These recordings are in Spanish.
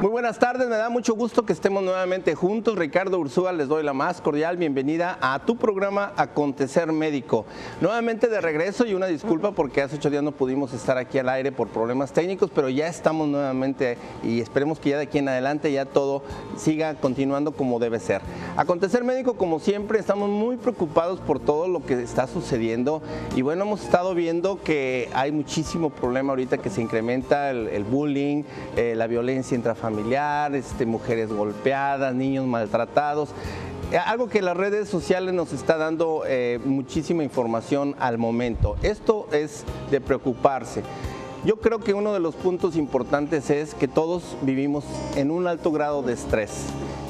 Muy buenas tardes, me da mucho gusto que estemos nuevamente juntos. Ricardo Ursúa, les doy la más cordial bienvenida a tu programa Acontecer Médico. Nuevamente de regreso y una disculpa porque hace 8 días no pudimos estar aquí al aire por problemas técnicos, pero ya estamos nuevamente y esperemos que ya de aquí en adelante ya todo siga continuando como debe ser. Acontecer Médico, como siempre, estamos muy preocupados por todo lo que está sucediendo y bueno, hemos estado viendo que hay muchísimo problema ahorita, que se incrementa el bullying, la violencia intrafamiliar, mujeres golpeadas, niños maltratados. Algo que las redes sociales nos está dando muchísima información al momento. Esto es de preocuparse. Yo creo que uno de los puntos importantes es que todos vivimos en un alto grado de estrés.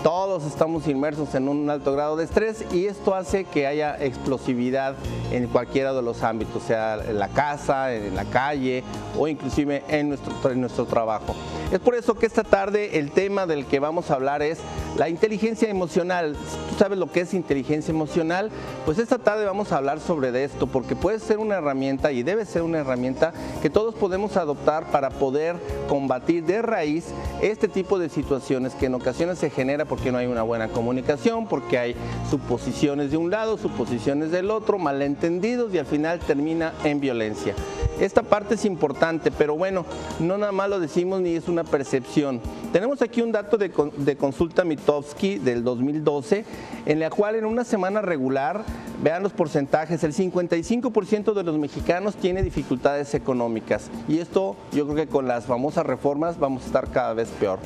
Todos estamos inmersos en un alto grado de estrés y esto hace que haya explosividad en cualquiera de los ámbitos, sea en la casa, en la calle o inclusive en nuestro trabajo. Es por eso que esta tarde el tema del que vamos a hablar es la inteligencia emocional. ¿Tú sabes lo que es inteligencia emocional? Pues esta tarde vamos a hablar sobre esto, porque puede ser una herramienta y debe ser una herramienta que todos podemos adoptar para poder combatir de raíz este tipo de situaciones que en ocasiones se genera porque no hay una buena comunicación, porque hay suposiciones de un lado, suposiciones del otro, malentendidos y al final termina en violencia. Esta parte es importante, pero bueno, no nada más lo decimos ni es una percepción. Tenemos aquí un dato de consulta Mitofsky del 2012, en la cual en una semana regular, vean los porcentajes, el 55% de los mexicanos tiene dificultades económicas y esto yo creo que con las famosas reformas vamos a estar cada vez peor.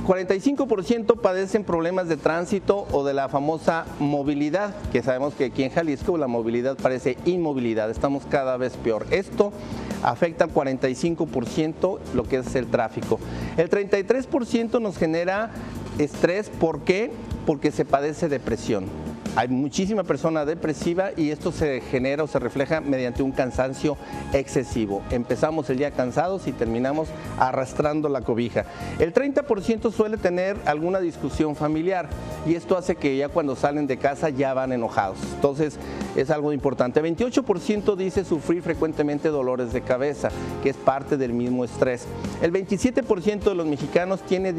45% padecen problemas de tránsito o de la famosa movilidad, que sabemos que aquí en Jalisco la movilidad parece inmovilidad, estamos cada vez peor. Esto afecta al 45% lo que es el tráfico. El 33% nos genera estrés, ¿por qué? Porque se padece depresión. Hay muchísima persona depresiva y esto se genera o se refleja mediante un cansancio excesivo. Empezamos el día cansados y terminamos arrastrando la cobija. El 30% suele tener alguna discusión familiar y esto hace que ya cuando salen de casa ya van enojados. Entonces es algo importante. 28% dice sufrir frecuentemente dolores de cabeza, que es parte del mismo estrés. El 27% de los mexicanos tiene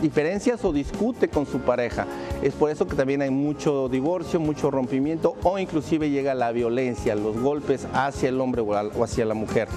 diferencias o discute con su pareja. Es por eso que también hay mucho divorcio, mucho rompimiento o inclusive llega la violencia, los golpes hacia el hombre o hacia la mujer.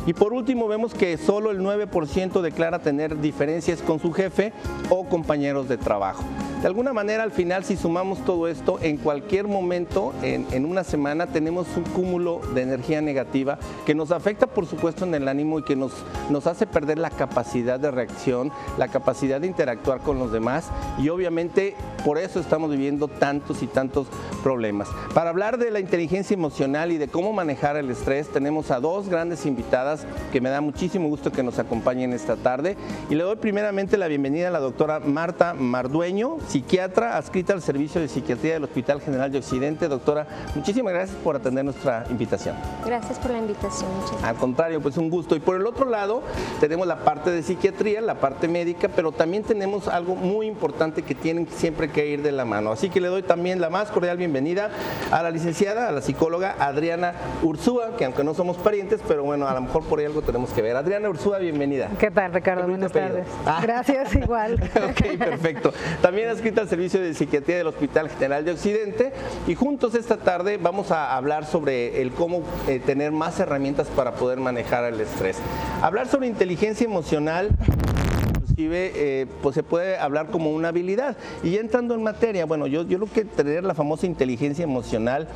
Y por último vemos que solo el 9% declara tener diferencias con su jefe o compañeros de trabajo. De alguna manera, al final, si sumamos todo esto, en cualquier momento, en una semana, tenemos un cúmulo de energía negativa que nos afecta, por supuesto, en el ánimo y que nos hace perder la capacidad de reacción, la capacidad de interactuar con los demás y obviamente por eso estamos viviendo tantos y tantos problemas. Para hablar de la inteligencia emocional y de cómo manejar el estrés, tenemos a dos grandes invitadas que me da muchísimo gusto que nos acompañen esta tarde y le doy primeramente la bienvenida a la doctora Marta Mardueño, psiquiatra adscrita al Servicio de Psiquiatría del Hospital General de Occidente. Doctora, muchísimas gracias por atender nuestra invitación. Gracias por la invitación. Muchas gracias. Al contrario, pues un gusto. Y por el otro lado tenemos la parte de psiquiatría, la parte médica, pero también tenemos algo muy importante que tienen siempre que ir de la mano. Así que le doy también la más cordial bienvenida a la licenciada, a la psicóloga Adriana Ursúa, que aunque no somos parientes, pero bueno, a lo mejor por ahí algo tenemos que ver. Adriana Ursúa, bienvenida. ¿Qué tal, Ricardo? Buenas tardes. Gracias, igual. Ok, perfecto. También adscrita al Servicio de Psiquiatría del Hospital General de Occidente y juntos esta tarde vamos a hablar sobre el cómo tener más herramientas para poder manejar el estrés. Hablar sobre inteligencia emocional pues se puede hablar como una habilidad. Y ya entrando en materia, bueno, yo creo que tener la famosa inteligencia emocional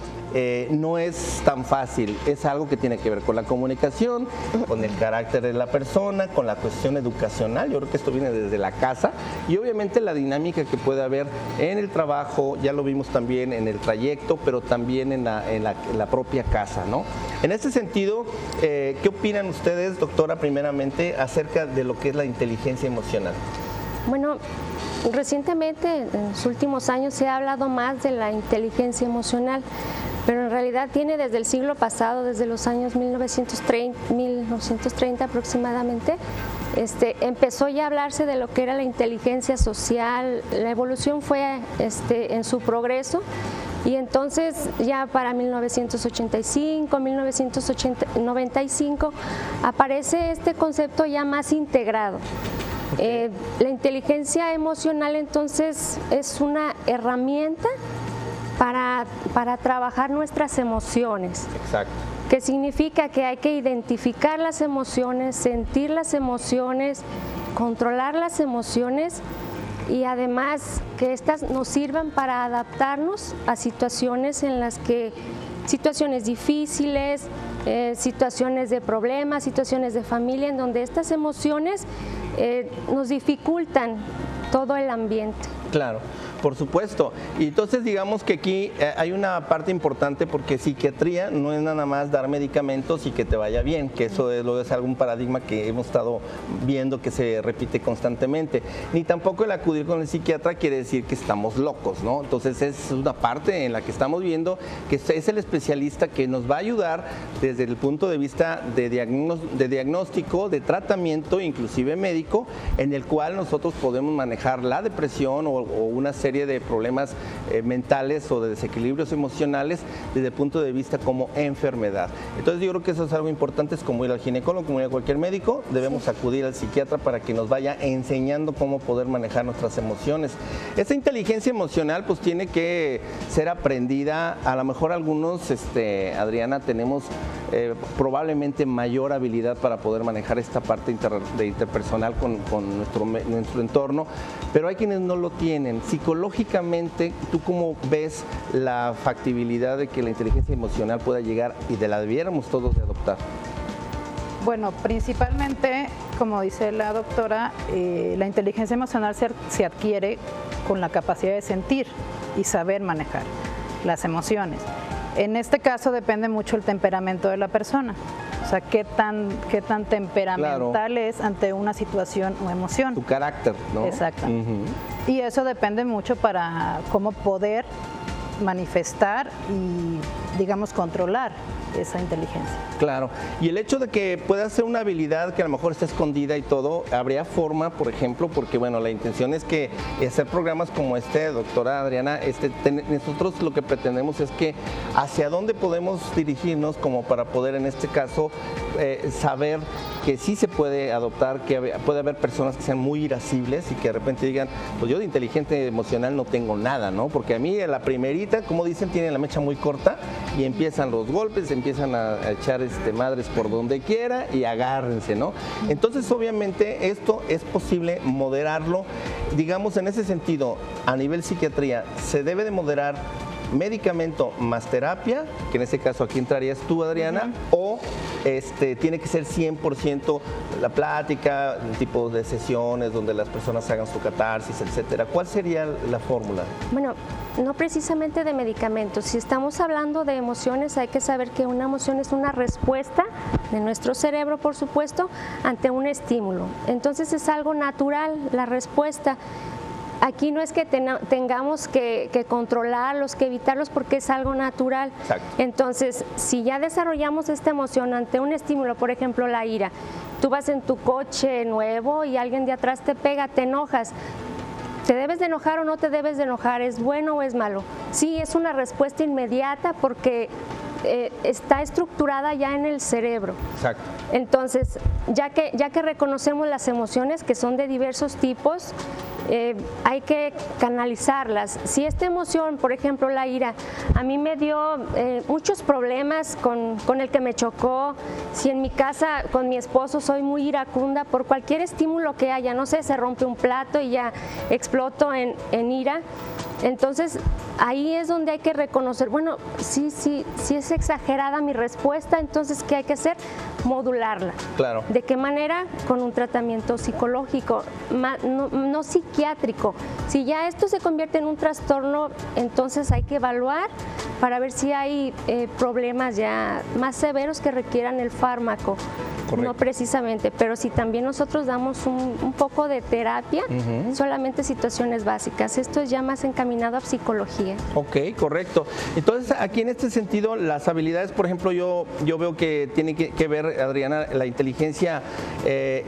no es tan fácil. Es algo que tiene que ver con la comunicación, con el carácter de la persona, con la cuestión educacional. Yo creo que esto viene desde la casa y obviamente la dinámica que puede haber en el trabajo, ya lo vimos también en el trayecto, pero también en la propia casa, ¿no? En este sentido, ¿qué opinan ustedes, doctora, primeramente, acerca de lo que es la inteligencia emocional? Bueno, recientemente, en los últimos años, se ha hablado más de la inteligencia emocional, pero en realidad tiene desde el siglo pasado, desde los años 1930 aproximadamente, empezó ya a hablarse de lo que era la inteligencia social. La evolución fue en su progreso. Y entonces ya para 1985, 1995 aparece este concepto ya más integrado. Okay. La inteligencia emocional entonces es una herramienta para trabajar nuestras emociones. Exacto. Que significa que hay que identificar las emociones, sentir las emociones, controlar las emociones y además que estas nos sirvan para adaptarnos a situaciones en las que, situaciones difíciles, situaciones de problemas, situaciones de familia, en donde estas emociones nos dificultan todo el ambiente. Claro, por supuesto. Y entonces digamos que aquí hay una parte importante porque psiquiatría no es nada más dar medicamentos y que te vaya bien, que eso es algún paradigma que hemos estado viendo que se repite constantemente. Ni tampoco el acudir con el psiquiatra quiere decir que estamos locos, ¿no? Entonces es una parte en la que estamos viendo que es el especialista que nos va a ayudar desde el punto de vista de diagnóstico, de tratamiento, inclusive médico, en el cual nosotros podemos manejar la depresión o una serie de problemas mentales o de desequilibrios emocionales desde el punto de vista como enfermedad. Entonces yo creo que eso es algo importante, es como ir al ginecólogo, como ir a cualquier médico, debemos acudir al psiquiatra para que nos vaya enseñando cómo poder manejar nuestras emociones. Esa inteligencia emocional pues tiene que ser aprendida, a lo mejor algunos, Adriana, tenemos probablemente mayor habilidad para poder manejar esta parte interpersonal con nuestro entorno, pero hay quienes no lo tienen. Psicológicamente, ¿tú cómo ves la factibilidad de que la inteligencia emocional pueda llegar y la debiéramos todos de adoptar? Bueno, principalmente, como dice la doctora, la inteligencia emocional se adquiere con la capacidad de sentir y saber manejar las emociones. En este caso depende mucho el temperamento de la persona, o sea, qué tan temperamental es ante una situación o emoción. Tu carácter, ¿no? Exacto. Y eso depende mucho para cómo poder manifestar y, digamos, controlar esa inteligencia. Claro, y el hecho de que pueda ser una habilidad que a lo mejor está escondida y todo, habría forma, por ejemplo, porque bueno, la intención es que hacer programas como doctora Adriana, nosotros lo que pretendemos es que hacia dónde podemos dirigirnos como para poder en este caso saber que sí se puede adoptar, que puede haber personas que sean muy irascibles y que de repente digan, pues yo de inteligente emocional no tengo nada, ¿no? Porque a mí la primerita, como dicen, tiene la mecha muy corta y empiezan los golpes, empiezan a echar madres por donde quiera y agárrense, ¿no? Entonces, obviamente, esto es posible moderarlo, digamos, en ese sentido, a nivel psiquiatría, se debe de moderar medicamento más terapia, que en ese caso aquí entrarías tú, Adriana, o tiene que ser 100% la plática, tipo de sesiones donde las personas hagan su catarsis, etcétera. ¿Cuál sería la fórmula? Bueno, no precisamente de medicamentos. Si estamos hablando de emociones, hay que saber que una emoción es una respuesta de nuestro cerebro, por supuesto, ante un estímulo. Entonces es algo natural la respuesta. Aquí no es que tengamos que controlarlos, que evitarlos, porque es algo natural. Exacto. Entonces, si ya desarrollamos esta emoción ante un estímulo, por ejemplo, la ira, tú vas en tu coche nuevo y alguien de atrás te pega, te enojas. ¿Te debes de enojar o no te debes de enojar? ¿Es bueno o es malo? Sí, es una respuesta inmediata porque está estructurada ya en el cerebro. Exacto. Entonces, ya que reconocemos las emociones, que son de diversos tipos, hay que canalizarlas. Si esta emoción, por ejemplo la ira, a mí me dio muchos problemas con el que me chocó, si en mi casa con mi esposo soy muy iracunda por cualquier estímulo que haya, no sé, se rompe un plato y ya exploto en ira, entonces ahí es donde hay que reconocer, bueno, sí es exagerada mi respuesta, entonces ¿qué hay que hacer? Modularla. Claro. ¿De qué manera? Con un tratamiento psicológico, no psiquiátrico. Si ya esto se convierte en un trastorno, entonces hay que evaluar para ver si hay problemas ya más severos que requieran el fármaco. Correcto. No precisamente, pero si también nosotros damos un poco de terapia, solamente situaciones básicas. Esto es ya más encaminado a psicología. Ok, correcto. Entonces, aquí en este sentido, las habilidades, por ejemplo, yo veo que tiene que ver, Adriana, la inteligencia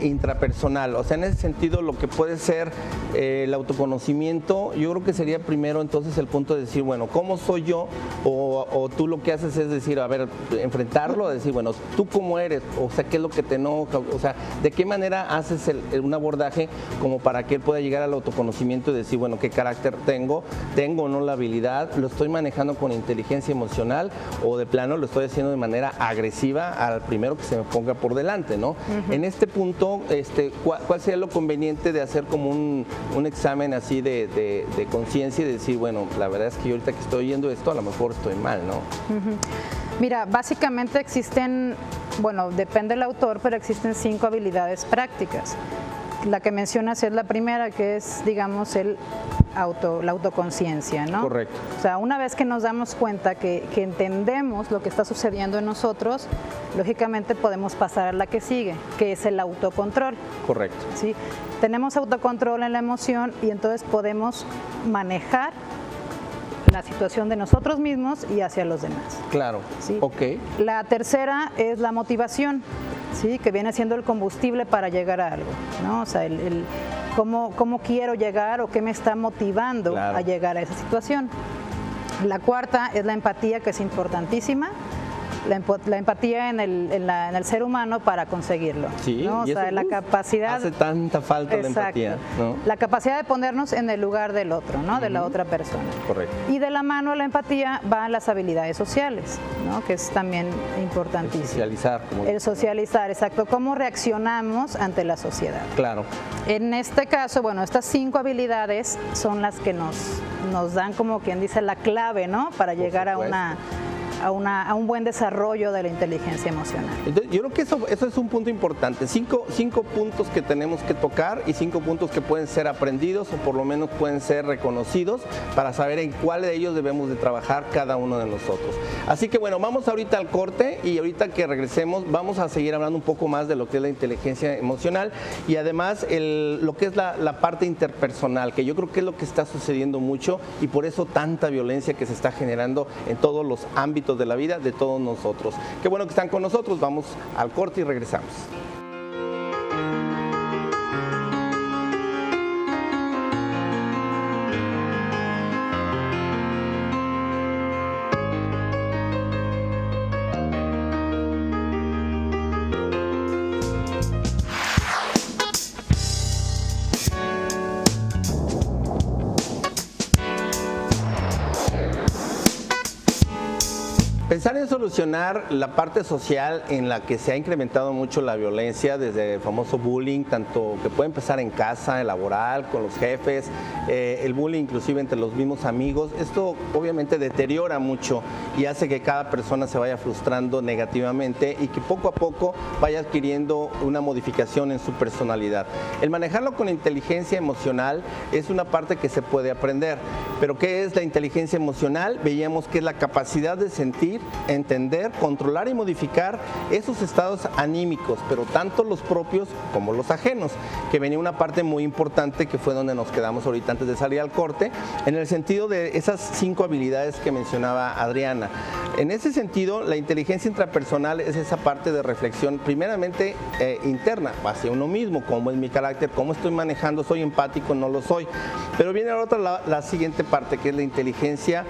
intrapersonal. O sea, en ese sentido, lo que puede ser el autoconocimiento, yo creo que sería primero entonces el punto de decir, bueno, ¿cómo soy yo o tú lo que haces es decir, a ver, enfrentarlo, decir, bueno, tú cómo eres, o sea, qué es lo que te enoja, o sea, de qué manera haces un abordaje como para que él pueda llegar al autoconocimiento y decir, bueno, qué carácter tengo o no la habilidad, lo estoy manejando con inteligencia emocional o de plano lo estoy haciendo de manera agresiva al primero que se me ponga por delante, ¿no? En este punto, ¿cuál sería lo conveniente de hacer como un examen así de conciencia y decir, bueno, la verdad es que yo ahorita que estoy oyendo esto, a lo mejor estoy mal, ¿no? Mira, básicamente existen, bueno, depende del autor, pero existen 5 habilidades prácticas. La que mencionas es la primera, que es, digamos, la autoconciencia, ¿no? Correcto. O sea, una vez que nos damos cuenta que entendemos lo que está sucediendo en nosotros, lógicamente podemos pasar a la que sigue, que es el autocontrol. Correcto. ¿Sí? Tenemos autocontrol en la emoción y entonces podemos manejar la situación de nosotros mismos y hacia los demás. Claro. ¿Sí? Ok. La tercera es la motivación, ¿sí? Que viene siendo el combustible para llegar a algo, ¿no? O sea, cómo quiero llegar o qué me está motivando claro. a llegar a esa situación. La cuarta es la empatía, que es importantísima. La empatía en el ser humano para conseguirlo. Sí, ¿no? O sea, la capacidad. Hace tanta falta la empatía, ¿no? La capacidad de ponernos en el lugar del otro, ¿no? De la otra persona. Correcto. Y de la mano de la empatía van las habilidades sociales, ¿no? Que es también importantísimo. El socializar. El socializar, exacto. ¿Cómo reaccionamos ante la sociedad? Claro. En este caso, bueno, estas 5 habilidades son las que nos dan, como quien dice, la clave, ¿no? Para llegar a un buen desarrollo de la inteligencia emocional. Entonces, yo creo que eso es un punto importante. 5 puntos que tenemos que tocar y 5 puntos que pueden ser aprendidos o por lo menos pueden ser reconocidos para saber en cuál de ellos debemos de trabajar cada uno de nosotros. Así que bueno, vamos ahorita al corte y ahorita que regresemos vamos a seguir hablando un poco más de lo que es la inteligencia emocional y además lo que es la parte interpersonal, que yo creo que es lo que está sucediendo mucho y por eso tanta violencia que se está generando en todos los ámbitos de la vida de todos nosotros. Qué bueno que están con nosotros, vamos al corte y regresamos. Pensar en solucionar la parte social en la que se ha incrementado mucho la violencia, desde el famoso bullying, tanto que puede empezar en casa, en laboral, con los jefes, el bullying inclusive entre los mismos amigos, esto obviamente deteriora mucho y hace que cada persona se vaya frustrando negativamente y que poco a poco vaya adquiriendo una modificación en su personalidad. El manejarlo con inteligencia emocional es una parte que se puede aprender, pero ¿qué es la inteligencia emocional? Veíamos que es la capacidad de sentir, entender, controlar y modificar esos estados anímicos, pero tanto los propios como los ajenos, que venía una parte muy importante que fue donde nos quedamos ahorita antes de salir al corte, en el sentido de esas 5 habilidades que mencionaba Adriana. En ese sentido, la inteligencia intrapersonal es esa parte de reflexión primeramente interna, hacia uno mismo, cómo es mi carácter, cómo estoy manejando, soy empático, no lo soy. Pero viene ahora la siguiente parte, que es la inteligencia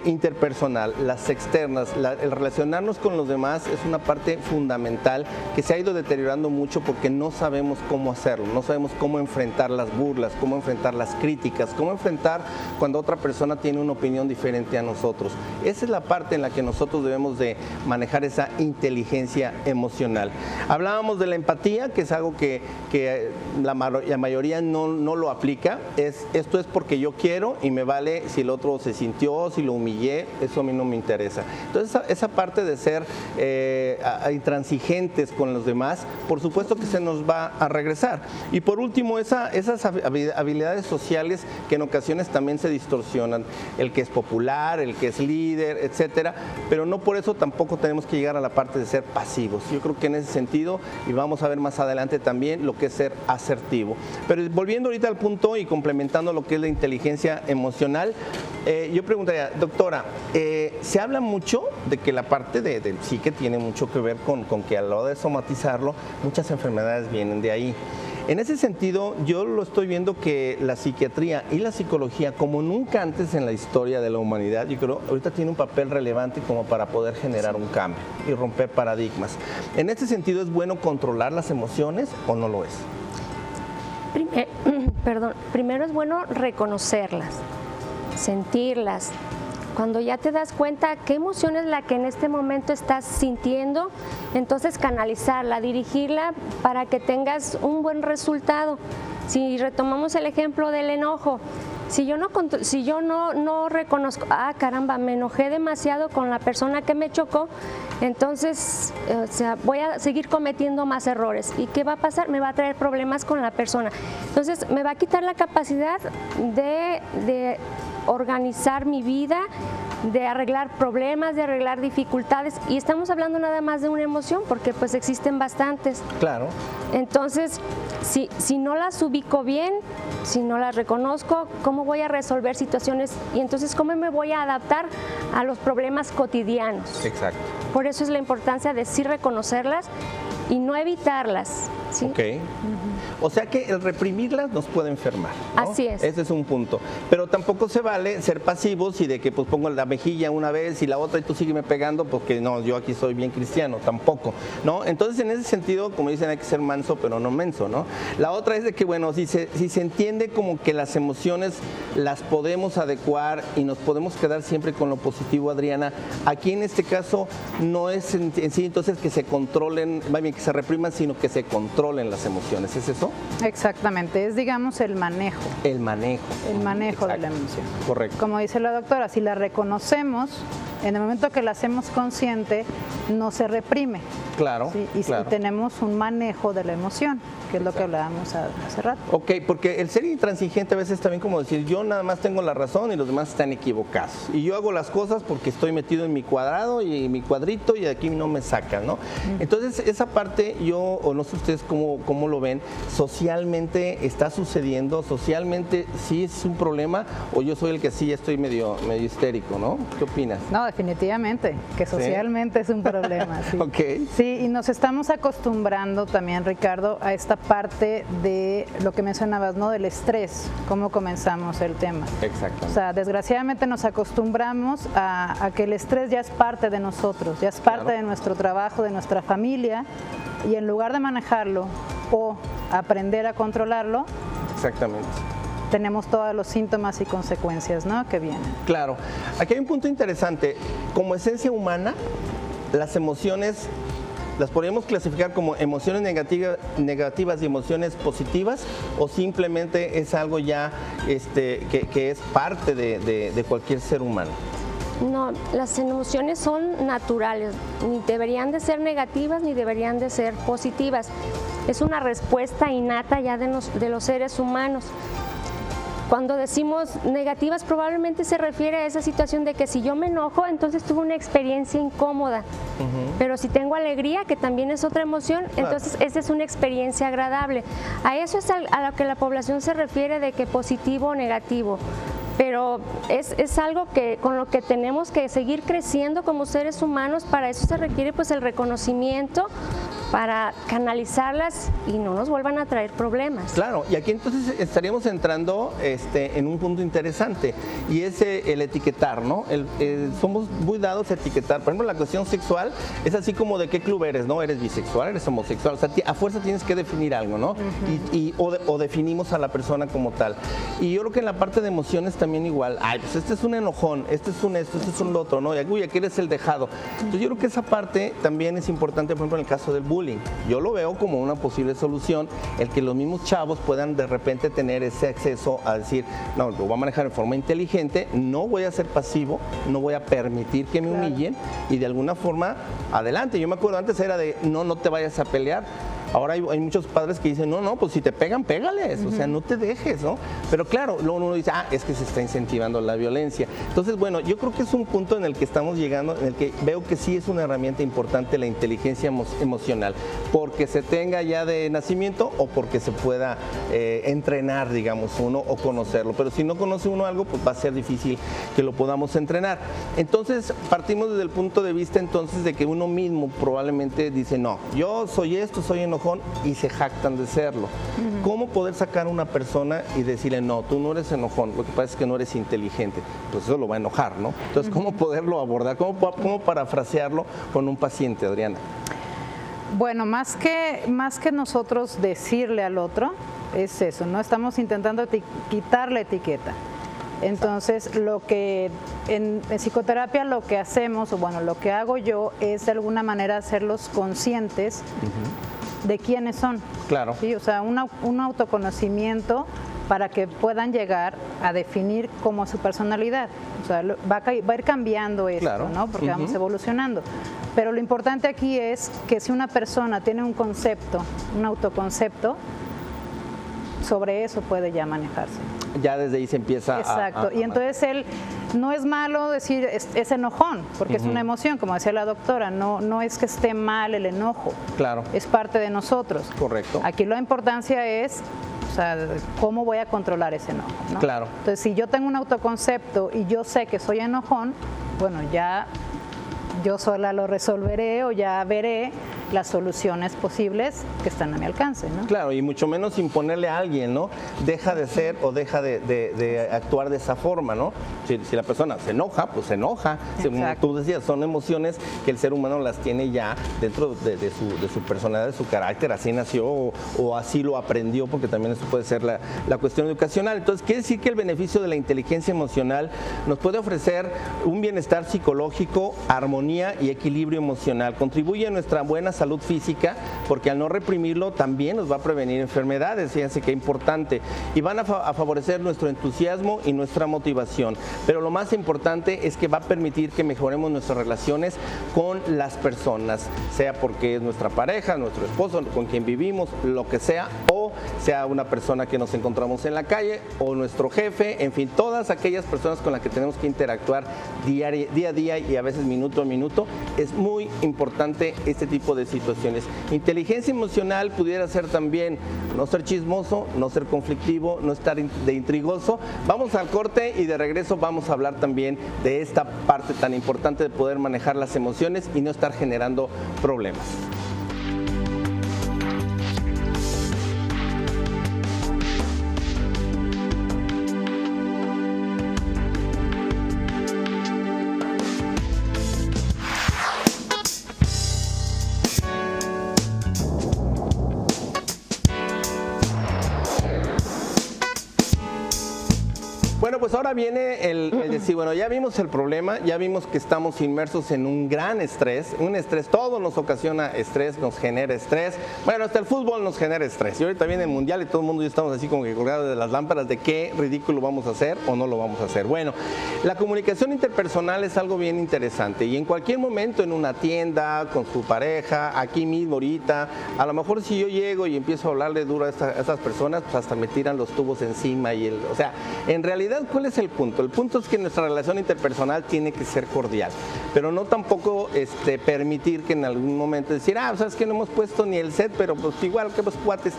interpersonal, las externas, el relacionarnos con los demás es una parte fundamental que se ha ido deteriorando mucho porque no sabemos cómo hacerlo, no sabemos cómo enfrentar las burlas, cómo enfrentar las críticas, cómo enfrentar cuando otra persona tiene una opinión diferente a nosotros. Esa es la parte en la que nosotros debemos de manejar esa inteligencia emocional. Hablábamos de la empatía, que es algo que la mayoría no lo aplica. Esto es porque yo quiero y me vale si el otro se sintió, si lo humillé, eso a mí no me interesa. Entonces esa parte de ser intransigentes con los demás, por supuesto que se nos va a regresar. Y por último, esas habilidades sociales que en ocasiones también se distorsionan, el que es popular, el que es líder, etcétera, pero no por eso tampoco tenemos que llegar a la parte de ser pasivos. Yo creo que en ese sentido, y vamos a ver más adelante también lo que es ser asertivo. Pero volviendo ahorita al punto y complementando lo que es la inteligencia emocional, yo preguntaría, doctora, se habla mucho de que la parte del psique tiene mucho que ver con que a la hora de somatizarlo, muchas enfermedades vienen de ahí. En ese sentido, yo lo estoy viendo que la psiquiatría y la psicología, como nunca antes en la historia de la humanidad, yo creo, ahorita tiene un papel relevante como para poder generar un cambio y romper paradigmas. En este sentido, ¿es bueno controlar las emociones o no lo es? Primero es bueno reconocerlas, sentirlas. Cuando ya te das cuenta qué emoción es la que en este momento estás sintiendo, entonces canalizarla, dirigirla para que tengas un buen resultado. Si retomamos el ejemplo del enojo, si yo no reconozco, caramba, me enojé demasiado con la persona que me chocó, entonces voy a seguir cometiendo más errores. ¿Y qué va a pasar? Me va a traer problemas con la persona. Entonces me va a quitar la capacidad de organizar mi vida, de arreglar problemas, de arreglar dificultades, y estamos hablando nada más de una emoción porque pues existen bastantes. Claro. Entonces, si no las ubico bien, si no las reconozco, ¿cómo voy a resolver situaciones? Y entonces, ¿cómo me voy a adaptar a los problemas cotidianos? Exacto. Por eso es la importancia de sí reconocerlas y no evitarlas. ¿Sí? Ok. O sea que el reprimirlas nos puede enfermar, ¿no? Así es. Ese es un punto. Pero tampoco se vale ser pasivos y de que pues pongo la mejilla una vez y la otra y tú sígueme pegando porque no, yo aquí soy bien cristiano, tampoco, ¿no? Entonces en ese sentido, como dicen, hay que ser manso pero no menso, ¿no? La otra es de que, bueno, si se entiende como que las emociones las podemos adecuar y nos podemos quedar siempre con lo positivo, Adriana, aquí en este caso no es en sí entonces que se controlen, más bien que se repriman, sino que se controlen las emociones, ¿es eso? Exactamente, es digamos el manejo. El manejo. El manejo Exacto. de la emoción. Correcto. Como dice la doctora, si la reconocemos, en el momento que la hacemos consciente, no se reprime. Claro, ¿sí? Y claro. tenemos un manejo de la emoción, que es lo que hablábamos hace rato. Ok, porque el ser intransigente a veces también como decir, yo nada más tengo la razón y los demás están equivocados. Y yo hago las cosas porque estoy metido en mi cuadrado y mi cuadrito y aquí no me sacan, ¿no? Entonces, esa parte yo, o no sé ustedes cómo lo ven, socialmente está sucediendo, socialmente sí es un problema, o yo soy el que sí estoy medio histérico, ¿no? ¿Qué opinas? No, definitivamente, que socialmente es un problema. Sí. Ok. Sí, y nos estamos acostumbrando también, Ricardo, a esta parte de lo que mencionabas, ¿no? Del estrés, cómo comenzamos el tema. Exactamente. O sea, desgraciadamente nos acostumbramos a que el estrés ya es parte de nosotros, ya es parte de nuestro trabajo, de nuestra familia, y en lugar de manejarlo o aprender a controlarlo, Exactamente. tenemos todos los síntomas y consecuencias, ¿no? que vienen. Claro. Aquí hay un punto interesante. Como esencia humana, las emociones las podríamos clasificar como emociones negativas y emociones positivas, o simplemente es algo ya que es parte de cualquier ser humano. No, las emociones son naturales, ni deberían de ser negativas ni deberían de ser positivas. Es una respuesta innata ya de los seres humanos. Cuando decimos negativas, probablemente se refiere a esa situación de que si yo me enojo, entonces tuve una experiencia incómoda. Pero si tengo alegría, que también es otra emoción, entonces esa es una experiencia agradable. A eso es a lo que la población se refiere de que positivo o negativo. Pero es algo con lo que tenemos que seguir creciendo como seres humanos. Para eso se requiere pues el reconocimiento, para canalizarlas y no nos vuelvan a traer problemas. Claro, y aquí entonces estaríamos entrando en un punto interesante, y es el etiquetar, ¿no? Somos muy dados a etiquetar. Por ejemplo, la cuestión sexual es así como de qué club eres, ¿no? ¿Eres bisexual? ¿Eres homosexual? O sea, a fuerza tienes que definir algo, ¿no? O definimos a la persona como tal. Y yo creo que en la parte de emociones también igual. Ay, pues este es un enojón, este es un lo otro, ¿no? Y uy, aquí eres el dejado. Entonces yo creo que esa parte también es importante, por ejemplo, en el caso del bullying. Yo lo veo como una posible solución, el que los mismos chavos puedan de repente tener ese acceso a decir, no, lo voy a manejar de forma inteligente, no voy a ser pasivo, no voy a permitir que me humillen, y de alguna forma, adelante. Yo me acuerdo antes era de, no te vayas a pelear. Ahora hay muchos padres que dicen, no, pues si te pegan, pégales, o sea, no te dejes, ¿no? Pero claro, luego uno dice, es que se está incentivando la violencia. Entonces, bueno, yo creo que es un punto en el que estamos llegando, en el que veo que sí es una herramienta importante la inteligencia emocional, porque se tenga ya de nacimiento o porque se pueda entrenar, digamos, uno, o conocerlo. Pero si no conoce uno algo, pues va a ser difícil que lo podamos entrenar. Entonces, partimos desde el punto de vista entonces de que uno mismo probablemente dice, no, yo soy esto, soy enojado, enojón y se jactan de serlo. ¿Cómo poder sacar a una persona y decirle, no, tú no eres enojón, lo que pasa es que no eres inteligente? Pues eso lo va a enojar, ¿no? Entonces, ¿cómo poderlo abordar? ¿Cómo parafrasearlo con un paciente, Adriana? Bueno, más que nosotros decirle al otro, es eso, ¿no? Estamos intentando quitar la etiqueta. Entonces, lo que en psicoterapia lo que hacemos, o bueno, lo que hago yo es de alguna manera hacerlos conscientes de quiénes son. Claro. ¿Sí? O sea, un autoconocimiento para que puedan llegar a definir cómo es su personalidad. O sea, va a ir cambiando esto, claro, ¿no? Porque vamos evolucionando. Pero lo importante aquí es que si una persona tiene un concepto, un autoconcepto, sobre eso puede ya manejarse. Ya desde ahí se empieza Exacto. Y entonces él, no es malo decir es enojón, porque es una emoción, como decía la doctora, no es que esté mal el enojo. Claro. Es parte de nosotros. Correcto. Aquí la importancia es, o sea, cómo voy a controlar ese enojo, ¿no? Claro. Entonces, si yo tengo un autoconcepto y yo sé que soy enojón, bueno, ya yo sola lo resolveré o ya veré las soluciones posibles que están a mi alcance, ¿no? Claro, y mucho menos imponerle a alguien, ¿no? Deja de ser o deja de actuar de esa forma, ¿no? Si la persona se enoja, pues se enoja. Como tú decías, son emociones que el ser humano las tiene ya dentro de su personalidad, de su carácter, así nació o así lo aprendió, porque también eso puede ser la cuestión educacional. Entonces, quiere decir que el beneficio de la inteligencia emocional nos puede ofrecer un bienestar psicológico, armonía y equilibrio emocional. Contribuye a nuestra buena salud física, porque al no reprimirlo también nos va a prevenir enfermedades, fíjense qué importante, y van a favorecer nuestro entusiasmo y nuestra motivación, pero lo más importante es que va a permitir que mejoremos nuestras relaciones con las personas, sea porque es nuestra pareja, nuestro esposo, con quien vivimos, lo que sea, o sea una persona que nos encontramos en la calle, o nuestro jefe, en fin, todas aquellas personas con las que tenemos que interactuar día a día y a veces minuto a minuto. Es muy importante este tipo de situaciones. Inteligencia emocional pudiera ser también no ser chismoso, no ser conflictivo, no estar de intrigoso. Vamos al corte y de regreso vamos a hablar también de esta parte tan importante de poder manejar las emociones y no estar generando problemas. Bueno, pues ahora viene el decir, bueno, ya vimos el problema, ya vimos que estamos inmersos en un gran estrés, todo nos ocasiona estrés, nos genera estrés, bueno, hasta el fútbol nos genera estrés, y ahorita viene el mundial y todo el mundo ya estamos así como que colgados de las lámparas de qué ridículo vamos a hacer o no lo vamos a hacer. Bueno, la comunicación interpersonal es algo bien interesante y en cualquier momento en una tienda, con su pareja, aquí mismo ahorita, a lo mejor si yo llego y empiezo a hablarle duro a estas personas, pues hasta me tiran los tubos encima o sea, en realidad, ¿cuál es el punto? El punto es que nuestra relación interpersonal tiene que ser cordial, pero no tampoco permitir que en algún momento decir, sabes que no hemos puesto ni el set, pero pues igual que pues cuate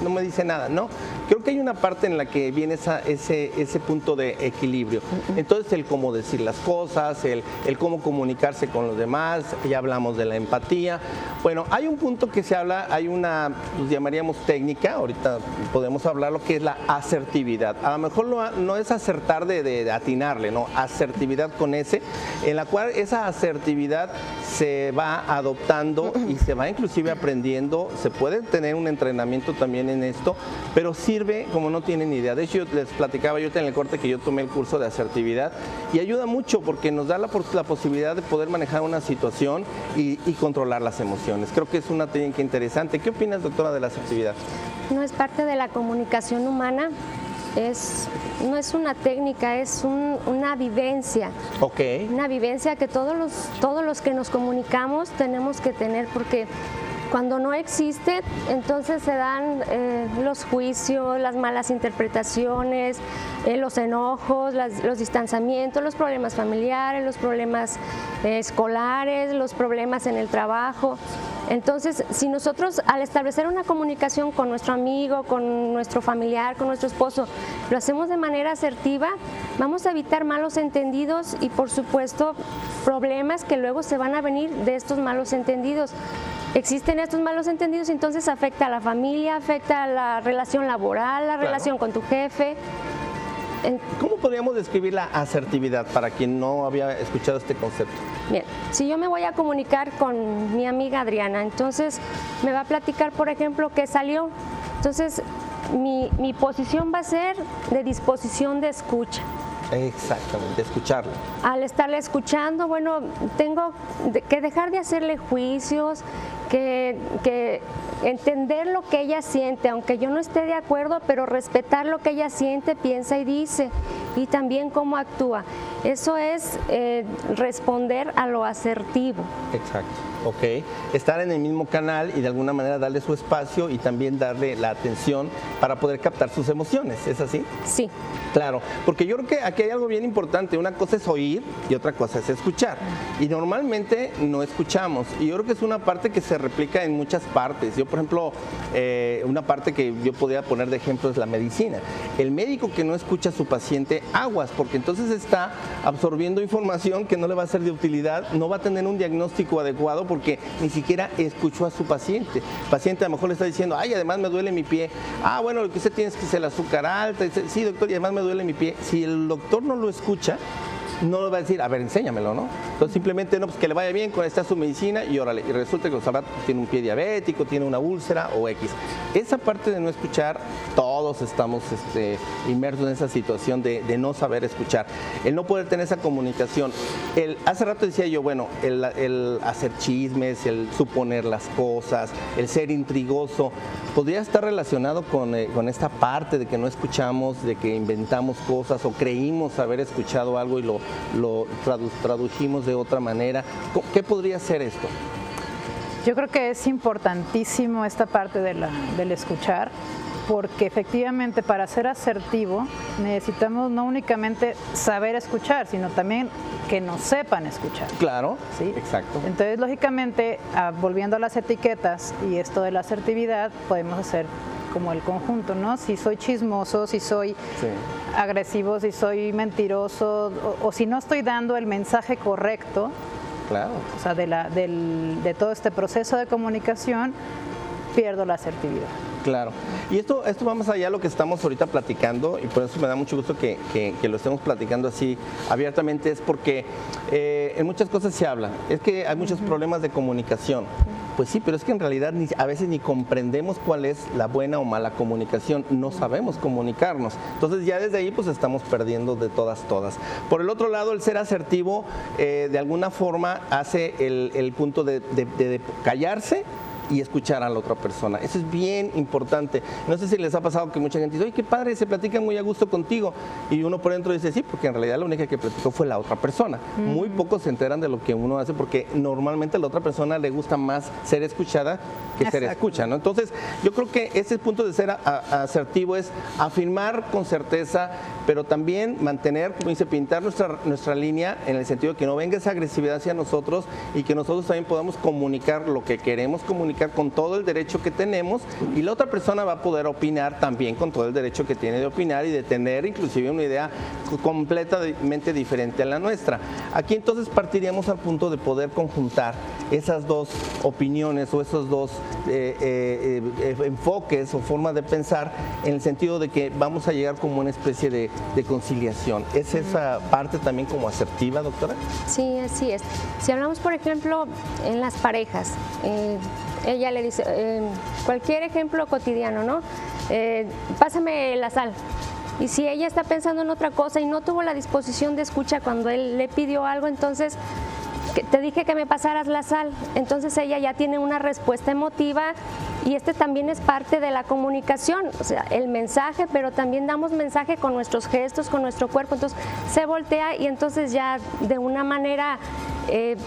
no me dice nada, ¿no? Creo que hay una parte en la que viene ese punto de equilibrio. Entonces, el cómo decir las cosas, el cómo comunicarse con los demás, ya hablamos de la empatía. Bueno, hay un punto que se habla, hay una, pues llamaríamos técnica, ahorita podemos hablar lo que es la asertividad. A lo mejor no es acertar de atinarle, no, asertividad con S, en la cual esa asertividad se va adoptando y se va inclusive aprendiendo, se puede tener un entrenamiento también en esto, pero sirve como no tienen idea. De hecho, les platicaba yo en el corte que yo tomé el curso de asertividad y ayuda mucho porque nos da la posibilidad de poder manejar una situación y controlar las emociones. Creo que es una técnica interesante. ¿Qué opinas, doctora, de la asertividad? No es parte de la comunicación humana. No es una técnica, es una vivencia. Okay. Una vivencia que todos los que nos comunicamos tenemos que tener, porque cuando no existe, entonces se dan los juicios, las malas interpretaciones, los enojos, los distanciamientos, los problemas familiares, los problemas escolares, los problemas en el trabajo. Entonces, si nosotros al establecer una comunicación con nuestro amigo, con nuestro familiar, con nuestro esposo, lo hacemos de manera asertiva, vamos a evitar malos entendidos y, por supuesto, problemas que luego se van a venir de estos malos entendidos. existen estos malos entendidos, entonces afecta a la familia, afecta a la relación laboral, la relación con tu jefe. ¿Cómo podríamos describir la asertividad para quien no había escuchado este concepto? Bien, si yo me voy a comunicar con mi amiga Adriana, entonces me va a platicar, por ejemplo, que salió. Entonces, mi posición va a ser de disposición de escucha. Exactamente, escucharla. Al estarle escuchando, bueno, tengo que dejar de hacerle juicios, que entender lo que ella siente, aunque yo no esté de acuerdo, pero respetar lo que ella siente, piensa y dice, y también cómo actúa. Eso es responder a lo asertivo. Exacto, ok. Estar en el mismo canal y de alguna manera darle su espacio y también darle la atención para poder captar sus emociones, ¿es así? Sí. Claro, porque yo creo que aquí hay algo bien importante. Una cosa es oír y otra cosa es escuchar. Y normalmente no escuchamos. Y yo creo que es una parte que se replica en muchas partes. Yo, por ejemplo, una parte que yo podría poner de ejemplo es la medicina. El médico que no escucha a su paciente, aguas, porque entonces está absorbiendo información que no le va a ser de utilidad, no va a tener un diagnóstico adecuado porque ni siquiera escuchó a su paciente. El paciente a lo mejor le está diciendo, ay, además me duele mi pie. Ah, bueno, lo que usted tiene es que es el azúcar alta. Sí, doctor, y además me duele mi pie. Si el doctor no lo escucha, no le va a decir, a ver, enséñamelo, ¿no? Entonces simplemente, no, pues que le vaya bien, con esta su medicina y órale. Y resulta que los ratos tiene un pie diabético, tiene una úlcera o X. Esa parte de no escuchar, todos estamos inmersos en esa situación de no saber escuchar. El no poder tener esa comunicación. Hace rato decía yo, bueno, el hacer chismes, el suponer las cosas, el ser intrigoso, podría estar relacionado con esta parte de que no escuchamos, de que inventamos cosas o creímos haber escuchado algo y lo tradujimos de otra manera. ¿Qué podría ser esto? Yo creo que es importantísimo esta parte del escuchar, porque efectivamente para ser asertivo necesitamos no únicamente saber escuchar, sino también que nos sepan escuchar. Claro, ¿sí? Exacto. Entonces, lógicamente, volviendo a las etiquetas y esto de la asertividad, podemos hacer como el conjunto, ¿no? Si soy chismoso, si soy agresivo, si soy mentiroso, o si no estoy dando el mensaje correcto, claro. O sea, de todo este proceso de comunicación, pierdo la asertividad. Claro. Y esto va más allá de lo que estamos ahorita platicando, y por eso me da mucho gusto que lo estemos platicando así abiertamente, es porque en muchas cosas se habla. Es que hay muchos problemas de comunicación. Pues sí, pero es que en realidad a veces ni comprendemos cuál es la buena o mala comunicación, no sabemos comunicarnos. Entonces ya desde ahí pues estamos perdiendo de todas. Por el otro lado, el ser asertivo de alguna forma hace el punto de callarse y escuchar a la otra persona. Eso es bien importante. No sé si les ha pasado que mucha gente dice, oye, qué padre, se platican muy a gusto contigo. Y uno por dentro dice, sí, porque en realidad la única que platicó fue la otra persona. Muy pocos se enteran de lo que uno hace porque normalmente a la otra persona le gusta más ser escuchada que ser escucha, ¿no? Entonces, yo creo que ese punto de ser asertivo es afirmar con certeza, pero también mantener, como dice, pintar nuestra línea en el sentido de que no venga esa agresividad hacia nosotros y que nosotros también podamos comunicar lo que queremos comunicar con todo el derecho que tenemos, y la otra persona va a poder opinar también con todo el derecho que tiene de opinar y de tener inclusive una idea completamente diferente a la nuestra. Aquí entonces partiríamos al punto de poder conjuntar esas dos opiniones o esos dos enfoques o formas de pensar en el sentido de que vamos a llegar como una especie de conciliación. ¿Es esa parte también como asertiva, doctora? Sí, así es. Si hablamos, por ejemplo, en las parejas, ella le dice, cualquier ejemplo cotidiano, ¿no? Pásame la sal. Y si ella está pensando en otra cosa y no tuvo la disposición de escucha cuando él le pidió algo, entonces te dije que me pasaras la sal. Entonces ella ya tiene una respuesta emotiva, y este también es parte de la comunicación, o sea, el mensaje, pero también damos mensaje con nuestros gestos, con nuestro cuerpo. Entonces se voltea y entonces ya de una manera